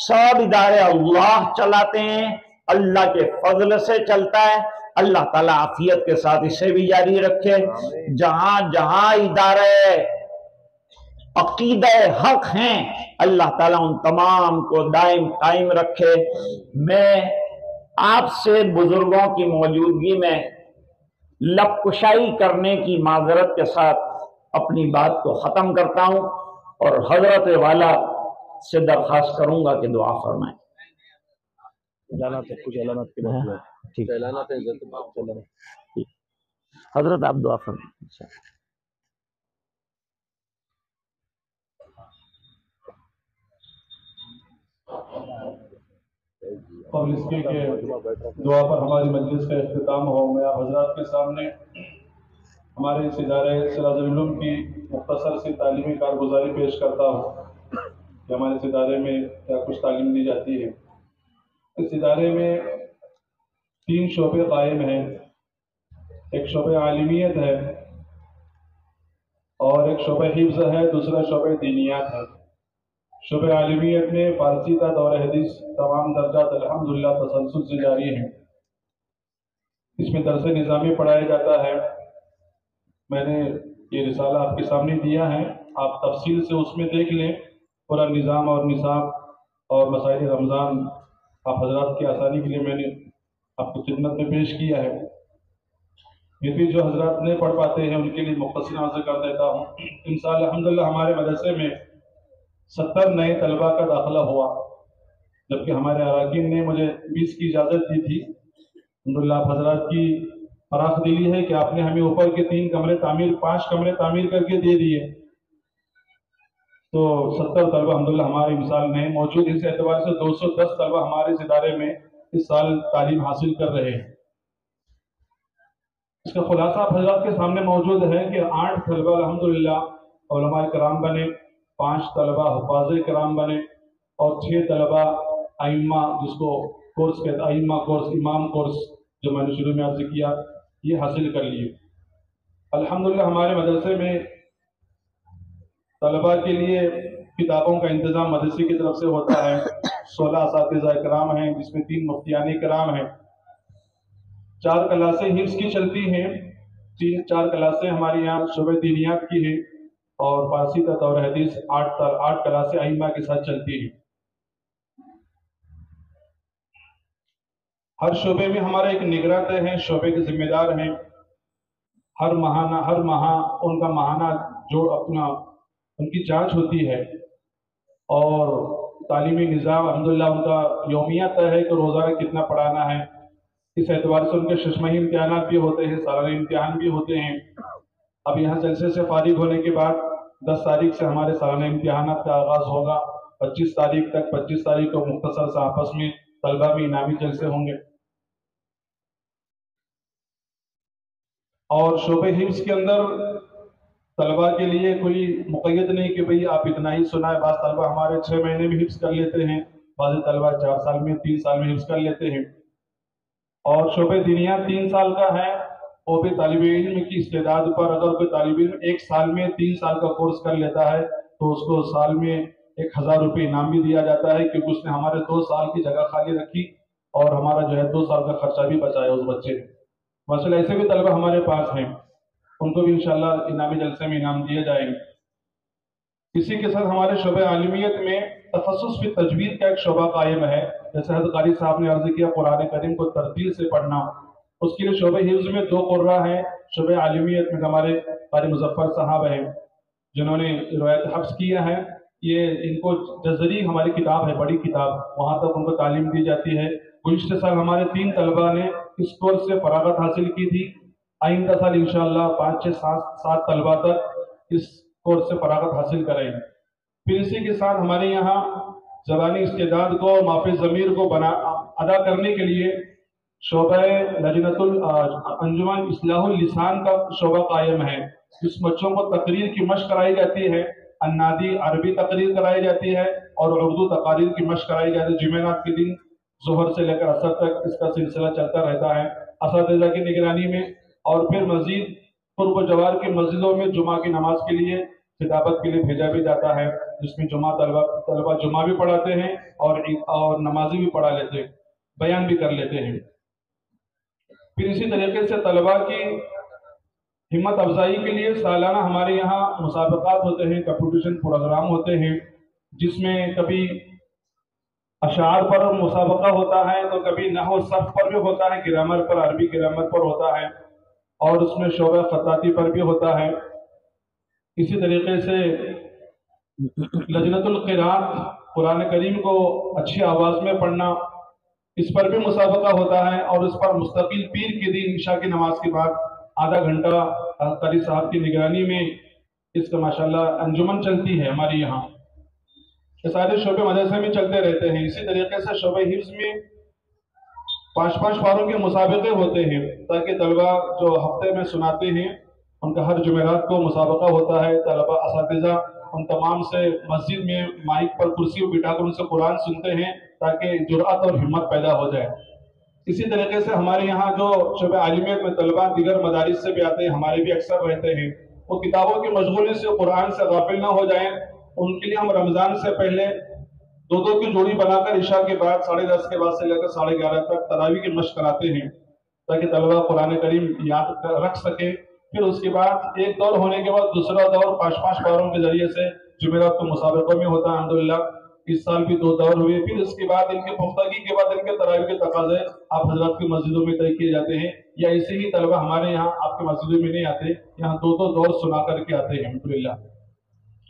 سب ادارے اللہ چلاتے ہیں، اللہ کے فضل سے چلتا ہے۔ اللہ تعالیٰ عافیت کے ساتھ اسے بھی جاری رکھے۔ جہاں جہاں ادارے عقیدہ حق ہیں اللہ تعالیٰ ان تمام کو دائم قائم رکھے۔ میں آپ سے بزرگوں کی موجودگی میں لب کشائی کرنے کی معذرت کے ساتھ اپنی بات کو ختم کرتا ہوں اور حضرت والا سے درخواست کروں گا کہ دعا فرمائیں۔ ٹھیک حضرت آپ دعا فرمائیں۔ قبل اس کے دعا پر ہماری مجلس کا اختتام ہو، میں آپ حضرات کے سامنے ہمارے اس ادارے سراج العلوم کی مختصر سی تعلیمی کارگزاری پیش کرتا ہوں کہ ہمارے اس ادارے میں کیا کچھ تعلیم دی جاتی ہے۔ اس ادارے میں 3 شعبے قائم ہیں۔ ایک شعبہ عالمیت ہے اور ایک شعبہ حفظ ہے، دوسرا شعبہ دینیات ہے۔ شعبہ عالمیت میں فارسی تا دور حدیث تمام درجات الحمدللہ تسلسل سے جاری ہیں۔ اس میں درس نظامی پڑھایا جاتا ہے۔ میں نے یہ رسالہ آپ کے سامنے دیا ہے، آپ تفصیل سے اس میں دیکھ لیں پورا نظام اور نصاب اور مسائل رمضان آپ حضرات کی آسانی کے لیے میں نے آپ کو خدمت میں پیش کیا ہے۔ یہ بھی جو حضرات نہیں پڑھ پاتے ہیں ان کے لیے مختصر عرض کر دیتا ہوں۔ انشاءاللہ الحمدللہ ہمارے مدرسے میں 70 نئے طلباء کا داخلہ ہوا، جبکہ ہمارے اراکین نے مجھے 20 کی اجازت دی تھی۔ الحمدللہ آپ حضرات کی فراخ دلی ہے کہ آپ نے ہمیں اوپر کے 5 کمرے تعمیر کر کے دے دیے، تو 70 طلبہ الحمدللہ ہماری مثال نئے موجود۔ اس اعتبار سے 210 طلبہ ہمارے اس ادارے میں اس سال تعلیم حاصل کر رہے ہیں۔ اس کا خلاصہ آپ حضرات کے سامنے موجود ہے کہ 8 طلبہ الحمدللہ علماء کرام بنے، 5 طلبہ حفاظ کرام بنے اور 6 طلبہ ائمہ، جس کو کورس کہتا ہے ائمہ کورس، امام کورس جو میں نے شروع میں عرض کیا، یہ حاصل کر لیے۔ الحمدللہ ہمارے مدرسے میں طلبہ کے لیے کتابوں کا انتظام مدرسے کی طرف سے ہوتا ہے۔ 16 اساتذہ کرام ہیں جس میں 3 مفتیان کرام ہیں۔ 4 کلاسیں حفظ کی چلتی ہیں، 4 کلاسیں ہماری یہاں شعبہ دینیات کی ہیں اور فارسی تا دور حدیث 8 کلاسیں ائمہ کے ساتھ چلتی ہیں۔ ہر شعبے میں ہمارا ایک نگراں طے ہے، شعبے کے ذمہ دار ہیں۔ ہر ماہ ان کا ماہانہ جو اپنا ان کی جانچ ہوتی ہے اور تعلیمی نظام الحمدللہ ان کا یومیہ طے ہے کہ روزانہ کتنا پڑھانا ہے۔ اس اعتبار سے ان کے 6 ماہی امتحانات بھی ہوتے ہیں، سالانہ امتحان بھی ہوتے ہیں۔ اب یہاں جلسے سے فارغ ہونے کے بعد 10 تاریخ سے ہمارے سالانہ امتحانات کا آغاز ہوگا۔ 25 تاریخ تک 25 تاریخ کو مختصر سے آپس میں طلبہ میں انعامی جلسے ہوں گے۔ اور شعبہ حفظ کے اندر طلبہ کے لیے کوئی مقید نہیں کہ بھئی آپ اتنا ہی سنائے۔ بعض طلبہ ہمارے 6 مہینے میں حفظ کر لیتے ہیں، بعض طلبہ 4 سال میں 3 سال میں حفظ کر لیتے ہیں۔ اور شعبہ دینیات 3 سال کا ہے، وہ بھی طالب علم کی استعداد پر اگر کوئی طالب علم 1 سال میں 3 سال کا کورس کر لیتا ہے تو اس کو سال میں 1000 روپے انعام بھی دیا جاتا ہے، کیونکہ اس نے ہمارے 2 سال کی جگہ خالی رکھی اور ہمارا جو ہے 2 سال کا خرچہ بھی بچایا اس بچے نے۔ ماشاءاللہ ایسے بھی طلبہ ہمارے پاس ہیں، ان کو بھی انشاءاللہ انعامی جلسے میں انعام دیے جائیں گے۔ اسی کے ساتھ ہمارے شعبہ عالمیت میں تخصص فی تجوید کا ایک شعبہ قائم ہے۔ جیسے حضرت قاری صاحب نے عرض کیا قرآن کریم کو ترتیل سے پڑھنا، اس کے لیے شعبہ حفظ میں 2 قرہ ہیں۔ شعبہ عالمیت میں ہمارے قاری مظفر صاحب ہیں جنہوں نے روایت حفظ کیا ہے۔ یہ ان کو جزری ہماری کتاب ہے، بڑی کتاب، وہاں تک ان کو تعلیم دی جاتی ہے۔ گزشتہ سال ہمارے 3 طلبہ نے اس کورس سے فراغت حاصل کی تھی۔ آئندہ سال انشاءاللہ 5 6 7 طلبہ تک اس کورس سے فراغت حاصل کریں گے۔ پھر اسی کے ساتھ ہمارے یہاں زبانی استعداد کو معافی ضمیر کو ادا کرنے کے لیے شعبہ لجنت انجمن اصلاح اللسان کا شعبہ قائم ہے۔ اس بچوں کو تقریر کی مشق کرائی جاتی ہے، انادی عربی تقریر کرائی جاتی ہے اور اردو تقاریر کی مشق کرائی جاتی ہے۔ جمعرات کے دن ظہر سے لے کر عصر تک اس کا سلسلہ چلتا رہتا ہے اساتذہ کی نگرانی میں۔ اور پھر مزید قرب و جوار کی مسجدوں میں جمعہ کی نماز کے لیے خطابت کے لیے بھیجا بھی جاتا ہے، جس میں طلبہ جمعہ بھی پڑھاتے ہیں اور نمازی بھی پڑھا لیتے ہیں۔ بیان بھی کر لیتے ہیں۔ پھر اسی طریقے سے طلباء کی ہمت افزائی کے لیے سالانہ ہمارے یہاں مسابقات ہوتے ہیں، کمپٹیشن پروگرام ہوتے ہیں، جس میں کبھی اشعار پر مسابقہ ہوتا ہے تو کبھی نحو صرف پر بھی ہوتا ہے، گرامر پر، عربی گرامر پر ہوتا ہے، اور اس میں شعبہ خطاطی پر بھی ہوتا ہے۔ اسی طریقے سے لجنۃ القراءت، قرآن کریم کو اچھی آواز میں پڑھنا، اس پر بھی مسابقہ ہوتا ہے، اور اس پر مستقل پیر کے دن عشاء کی نماز کے بعد آدھا گھنٹہ قاری صاحب کی نگرانی میں اس کا ماشاءاللہ انجمن چلتی ہے ہمارے یہاں۔ یہ سارے شعبے مدرسے میں چلتے رہتے ہیں۔ اسی طریقے سے شعبہ حفظ میں 5 پاروں کے مسابقے ہوتے ہیں، تاکہ طلباء جو ہفتے میں سناتے ہیں ان کا ہر جمعرات کو مسابقہ ہوتا ہے۔ طلباء اساتذہ ان تمام سے مسجد میں مائک پر کرسی بٹھا کر ان سے قرآن سنتے ہیں تاکہ جرأت اور ہمت پیدا ہو جائے۔ اسی طریقے سے ہمارے یہاں جو شعبہ عالمیت میں طلباء دیگر مدارس سے بھی آتے ہیں، ہمارے بھی اکثر رہتے ہیں، وہ کتابوں کی مشغولی سے قرآن سے غافل نہ ہو جائیں، ان کے لیے ہم رمضان سے پہلے 2 کی جوڑی بنا کر عشاء کے بعد 10:30 کے بعد سے لے کر 11:30 تک تراویح کی مشق کراتے ہیں، تاکہ طلباء قرآن کریم یاد رکھ سکیں۔ پھر اس کے بعد ایک دور ہونے کے بعد دوسرا دور 5 پاروں کے ذریعے سے جمعرات کو مسابقوں میں ہوتا ہے الحمدللہ۔ اس سال بھی 2 دور ہوئے۔ پھر اس کے بعد ان کے پختگی کے بعد ان کے تراویح کے تقاضے آپ حضرات کی مسجدوں میں طے کیے جاتے ہیں، یا ایسے ہی طلبہ ہمارے یہاں آپ کے مسجدوں میں نہیں آتے، یہاں 2 دور سنا کر کے آتے ہیں الحمدللہ،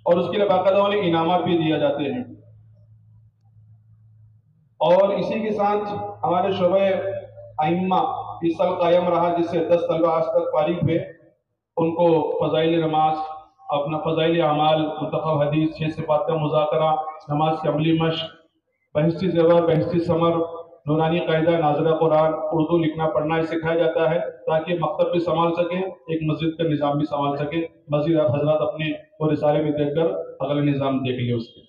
اور اس کے لیے باقاعدہ انہیں انعامات بھی دیے جاتے ہیں۔ اور اسی کے ساتھ ہمارے شعبہ ائمہ اس سال قائم رہا، جس سے 10 طلبہ آج تک فارغ ہوئے، ان کو فضائل نماز، اپنا فضائل اعمال، منتخب حدیث، 6 صفات کا مذاکرہ، نماز کی عملی مشق، بہشتی زیور، بہشتی ثمر، نورانی قاعدہ، ناظرہ قرآن، اردو لکھنا پڑھنا سکھایا جاتا ہے، تاکہ مکتب بھی سنبھال سکیں، ایک مسجد کا نظام بھی سنبھال سکیں۔ مزید آپ حضرات اپنے وہ رسالے میں دیکھ کر اگلا نظام دیکھ لیں اس کے۔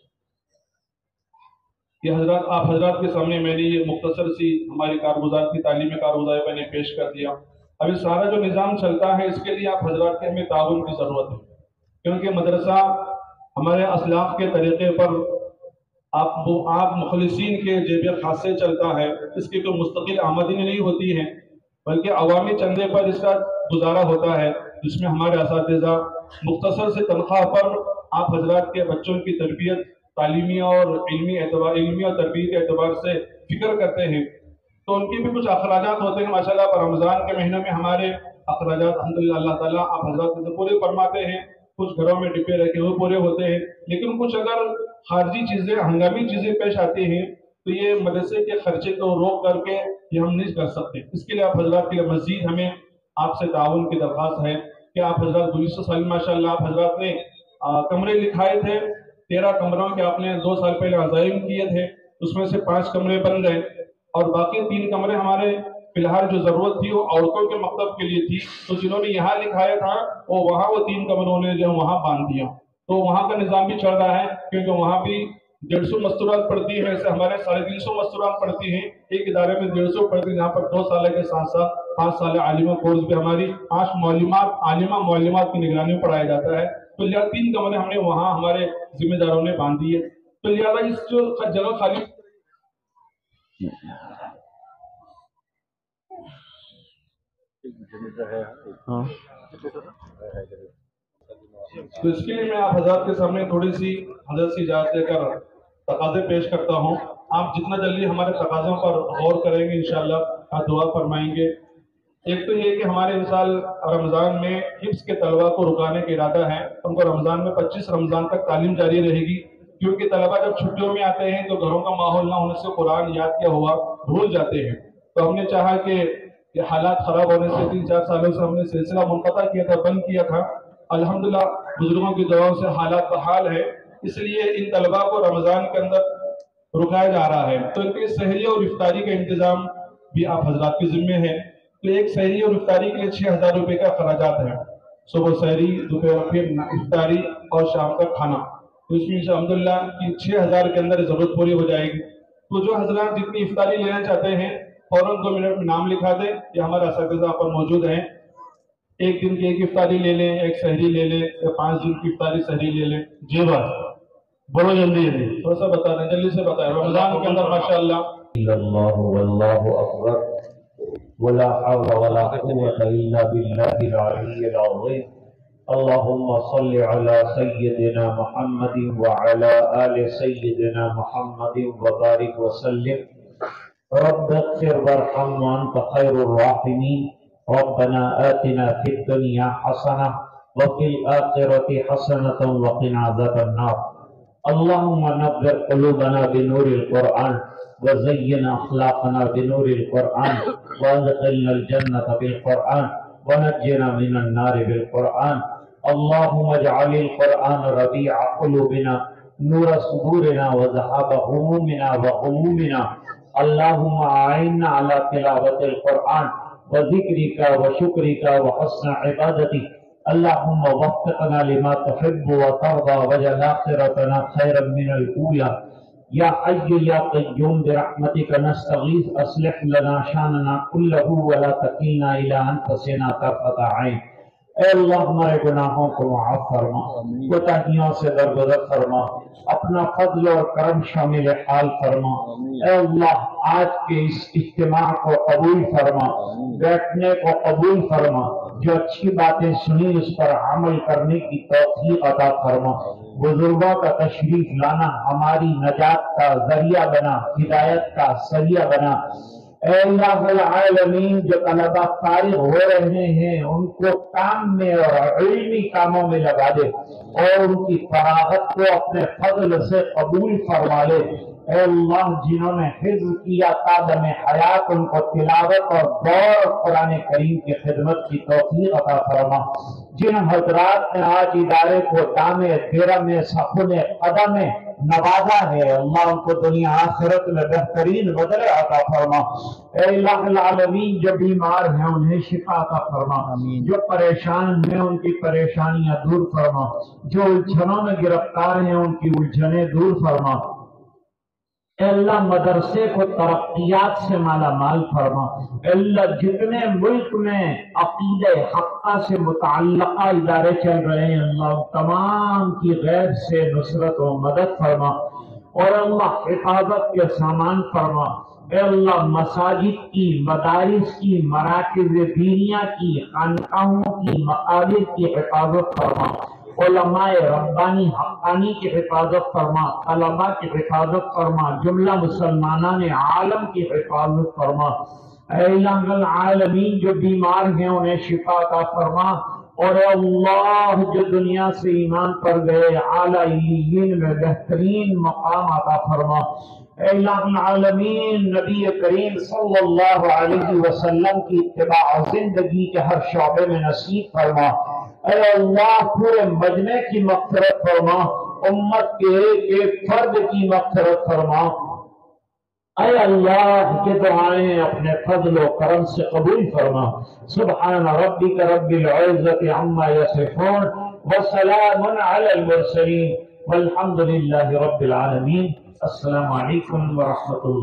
یہ حضرات آپ حضرات کے سامنے میں نے یہ مختصر سی ہماری کارگزار کی تعلیمی کارگزاری میں نے پیش کر دیا۔ اب یہ سارا جو نظام چلتا ہے، اس کے لیے آپ حضرات کے ہمیں تعاون کی ضرورت ہے، کیونکہ مدرسہ ہمارے اسلاف کے طریقے پر آپ مخلصین کے جیب خاص سے چلتا ہے، اس کی کوئی مستقل آمدنی نہیں ہوتی ہے، بلکہ عوامی چندے پر اس کا گزارا ہوتا ہے، جس میں ہمارے اساتذہ مختصر سے تنخواہ پر آپ حضرات کے بچوں کی تربیت تعلیمی اور علمی اور تربیت اعتبار سے فکر کرتے ہیں، تو ان کے بھی کچھ اخراجات ہوتے ہیں۔ ماشاءاللہ پر رمضان کے مہینے میں ہمارے اخراجات الحمدللہ اللہ تعالیٰ آپ حضرات سے پورے فرماتے ہیں، کچھ گھروں میں ڈبے رکھے ہوئے پورے ہوتے ہیں، لیکن کچھ اگر خارجی چیزیں، ہنگامی چیزیں پیش آتی ہیں تو یہ مدرسے کے خرچے کو روک کر کے یہ ہم نہیں کر سکتے۔ اس کے لیے آپ حضرات کے لیے مزید ہمیں آپ سے تعاون کی درخواست ہے کہ آپ حضرات 200 سال ماشاءاللہ آپ حضرات نے کمرے لکھائے تھے، 13 کمروں کے آپ نے 2 سال پہلے عزائم کیے تھے، اس میں سے 5 کمرے بن گئے، اور باقی 3 کمرے ہمارے فی الحال جو ضرورت تھی وہ عورتوں کے مکتب کے لیے تھی، تو جنہوں نے یہاں لکھایا تھا وہ 3 کمروں نے جو وہاں باندھ دیا، تو وہاں کا نظام بھی چل رہا ہے، کیونکہ وہاں بھی 150 مستورات پڑتی ہیں، ایسے ہمارے 350 مستورات پڑتی ہیں، ایک ادارے میں 150 پڑتی ہیں، جہاں پر 2 سال کے ساتھ ساتھ 5 سال عالمہ کورس بھی ہماری 5 معلمات کی نگرانی میں پڑھایا جاتا ہے، تو لہٰذا 3 کمرے ہم نے وہاں ہمارے ذمہ داروں نے باندھ دیے، تو لہٰذا اس جو جگہ خالی تو اس کے لیے میں آپ حضرات کے سامنے تھوڑی سی حضرت سے اجازت لے کر تقاضے پیش کرتا ہوں۔ آپ جتنا جلدی ہمارے تقاضوں پر غور کریں گے انشاءاللہ آپ دعا فرمائیں گے۔ ایک تو یہ کہ ہمارے ان سال رمضان میں حفظ کے طلباء کو رکانے کا ارادہ ہے، ان کو رمضان میں 25 رمضان تک تعلیم جاری رہے گی، کیونکہ طلباء جب چھٹیوں میں آتے ہیں تو گھروں کا ماحول نہ ہونے سے قرآن یاد کیا ہوا بھول جاتے ہیں، تو ہم نے چاہا کہ یہ حالات خراب ہونے سے 3-4 سالوں سے ہم نے سلسلہ منقطع کیا تھا، بند کیا تھا، الحمدللہ بزرگوں کی دعاؤں سے حالات بحال ہے، اس لیے ان طلباء کو رمضان کے اندر رکایا جا رہا ہے، تو ان کے سحری اور افطاری کا انتظام بھی آپ حضرات کے ذمہ ہے۔ تو ایک سحری اور افطاری کے لیے 6000 روپے کا اخراجات ہے، صبح سحری، دوپہر پھر افطاری اور شام کا کھانا، تو اس میں الحمدللہ 6000 کے اندر ضرورت پوری ہو جائے گی۔ تو جو حضرات جتنی افطاری لینا چاہتے ہیں فوراً 2 منٹ میں نام لکھا دیں، یہ ہمارے اساتذہ پر موجود ہیں، ایک دن کی ایک افطاری لے لیں، ایک سحری لے لیں، یا 5 دن کی افطاری سحری لے لیں۔ جی بات بولو جلدی تھوڑا سا بتا دیں، جلدی سے بتائیں۔ رمضان کے اندر ماشاءاللہ إلا الله والله أكبر ولا حول ولا قوة إلا بالله العلي العظيم. اللهم صل على سيدنا محمد وعلى آل سيدنا محمد وبارك وسلم. رب اغفر وارحم وأنت خير الراحمين. ربنا آتنا في الدنيا حسنة وفي الآخرة حسنة وقنا عذاب النار. اللهم نبر قلوبنا بنور القرآن وزين أخلاقنا بنور القرآن وادخلنا الجنة بالقرآن ونجنا من النار بالقرآن. اللهم اجعل القرآن ربيع قلوبنا نور صدورنا وذهاب همومنا وغمومنا. اللهم أعنا على تلاوة القرآن وذكرك وشكرك وحسن عبادتك. اللهم وفقنا لما تحب وترضى واجعل آخرتنا خيرا من الأولى. یا حی یا قیوم برحمتک نستغیث اصلح لنا شاننا كله ولا تکلنا الى انفسنا طرفة عین. اے اللہ ہمارے گناہوں کو معاف فرما، کوتاہیوں سے درگزر فرما، اپنا فضل اور کرم شامل حال فرما. اے اللہ آج کے اس اجتماع کو قبول فرما، بیٹھنے کو قبول فرما، جو اچھی باتیں سنی اس پر عمل کرنے کی توفیق عطا فرما. بزرگوں کا تشریف لانا ہماری نجات کا ذریعہ بنا، ہدایت کا ذریعہ بنا. اے اللہ العالمین جو طلبہ فارغ ہو رہے ہیں ان کو کام میں اور علمی کاموں میں لگا دے اور ان کی فراغت کو اپنے فضل سے قبول فرما لے. اے اللہ جنہوں نے حفظ کیا قادم حیات ان کو تلاوت اور دور قرآن کریم کی خدمت کی توفیق عطا فرما. جن حضرات نے آج ادارے کو دامے درم سخن قدم نوازا ہے اللہ ان کو دنیا آخرت میں بہترین بدل عطا فرما. اے اللہ العالمین جو بیمار ہیں انہیں شفا عطا فرما، جو پریشان ہیں ان کی پریشانیاں دور فرما، جو الجھنوں میں گرفتار ہیں ان کی الجھنیں دور فرما. اے اللہ مدرسے کو ترقیات سے مالا مال فرما. اے اللہ جتنے ملک میں عقیدہ حقہ سے متعلقہ ادارے چل رہے ہیں اللہ تمام کی غیب سے نصرت و مدد فرما اور اللہ حفاظت کے سامان فرما. اے اللہ مساجد کی، مدارس کی، مراکز دینیہ کی، خانقاہوں کی، مقابر کی حفاظت فرما. علماء ربانی حقانی کی حفاظت فرما، طلباء کی حفاظت فرما، جملہ مسلمانان عالم کی حفاظت فرما. اے الہ العالمین جو بیمار ہیں انہیں شفا عطا فرما اور اے اللہ جو دنیا سے ایمان پر گئے اعلیٰ علیین میں بہترین مقام عطا فرما. اے الہ العالمین نبی کریم صلی اللہ علیہ وسلم کی اتباع زندگی کے ہر شعبے میں نصیب فرما. اے اللہ پورے مجمع کی مغفرت فرما، امت کے ایک ایک فرد کی مغفرت فرما. اے اللہ یہ دعائیں اپنے فضل و کرم سے قبول فرما. سبحان ربک رب العزت عما یصفون وسلام علی المرسلین والحمد للہ رب العالمین. السلام علیکم ورحمۃ اللہ.